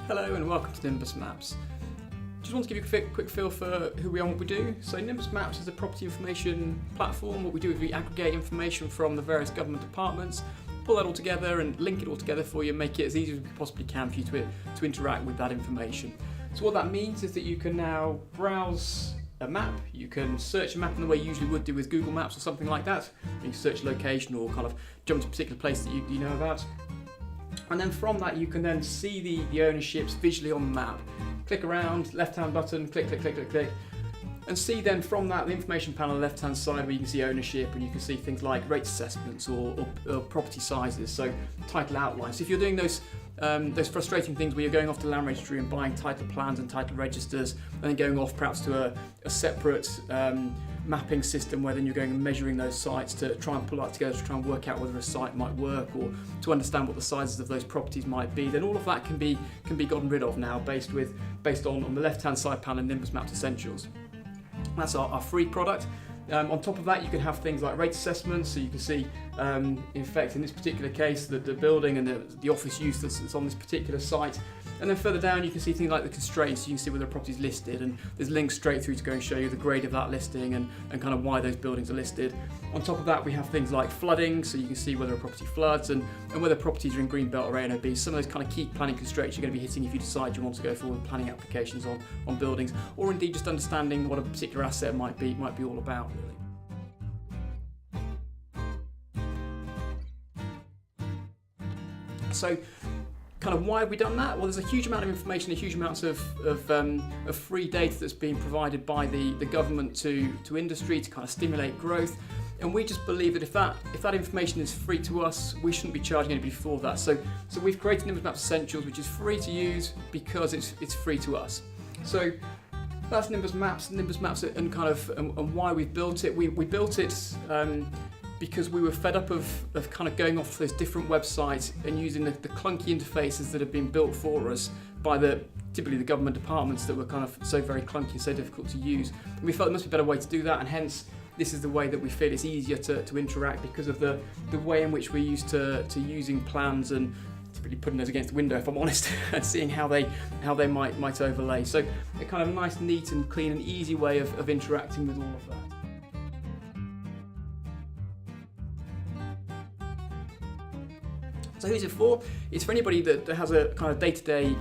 Hello and welcome to Nimbus Maps. Just want to give you a quick feel for who we are and what we do. So Nimbus Maps is a property information platform. What we do is we aggregate information from the various government departments, pull that all together and link it all together for you, make it as easy as we possibly can for you to interact with that information. So what that means is that you can now browse a map, you can search a map in the way you usually would do with Google Maps or something like that. You can search location or kind of jump to a particular place that you know about. And then from that you can then see the ownerships visually on the map. Click around, left-hand button, click, click, click, click, click. And see then from that the information panel on the left-hand side where you can see ownership and you can see things like rate assessments or property sizes, so title outlines. So if you're doing those frustrating things where you're going off to land registry and buying title plans and title registers and then going off perhaps to a separate mapping system where then you're going and measuring those sites to try and pull that together to try and work out whether a site might work or to understand what the sizes of those properties might be, then all of that can be gotten rid of now based on the left-hand side panel Nimbus Maps Essentials. That's our free product. On top of that you can have things like rate assessments, so you can see in fact in this particular case the building and the office use that's on this particular site. And then further down you can see things like the constraints, you can see whether a property is listed and there's links straight through to go and show you the grade of that listing and kind of why those buildings are listed. On top of that we have things like flooding, so you can see whether a property floods and whether properties are in green belt or A&OB, some of those kind of key planning constraints you're going to be hitting if you decide you want to go forward with planning applications on buildings, or indeed just understanding what a particular asset might be all about really. So kind of why have we done that? Well, there's a huge amount of information, a huge amounts of free data that's being provided by the government to industry to kind of stimulate growth. And we just believe that if that information is free to us, we shouldn't be charging anybody for that. So we've created Nimbus Maps Essentials, which is free to use because it's free to us. So that's Nimbus Maps and kind of and why we've built it. We built it because we were fed up of kind of going off to those different websites and using the clunky interfaces that have been built for us by typically the government departments that were kind of so very clunky and so difficult to use. And we felt there must be a better way to do that, and hence this is the way that we feel it's easier to interact because of the way in which we're used to using plans and typically putting those against the window, if I'm honest, and seeing how they might overlay. So a kind of nice, neat and clean and easy way of interacting with all of that. So who's it for? It's for anybody that has a kind of day-to-day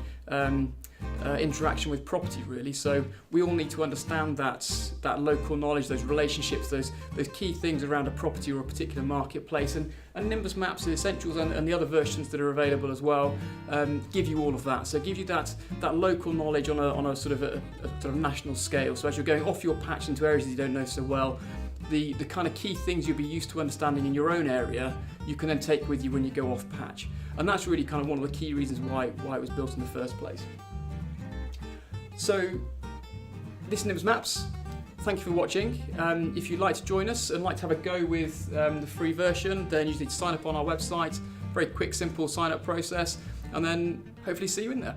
interaction with property really. So we all need to understand that local knowledge, those relationships, those key things around a property or a particular marketplace. And Nimbus Maps Essentials and the other versions that are available as well give you all of that. So give you that local knowledge on a sort of national scale. So as you're going off your patch into areas that you don't know so well, the kind of key things you'll be used to understanding in your own area, you can then take with you when you go off patch. And that's really kind of one of the key reasons why it was built in the first place. So this is Nimbus Maps. Thank you for watching. If you'd like to join us and like to have a go with the free version, then you need to sign up on our website. Very quick, simple sign up process, and then hopefully see you in there.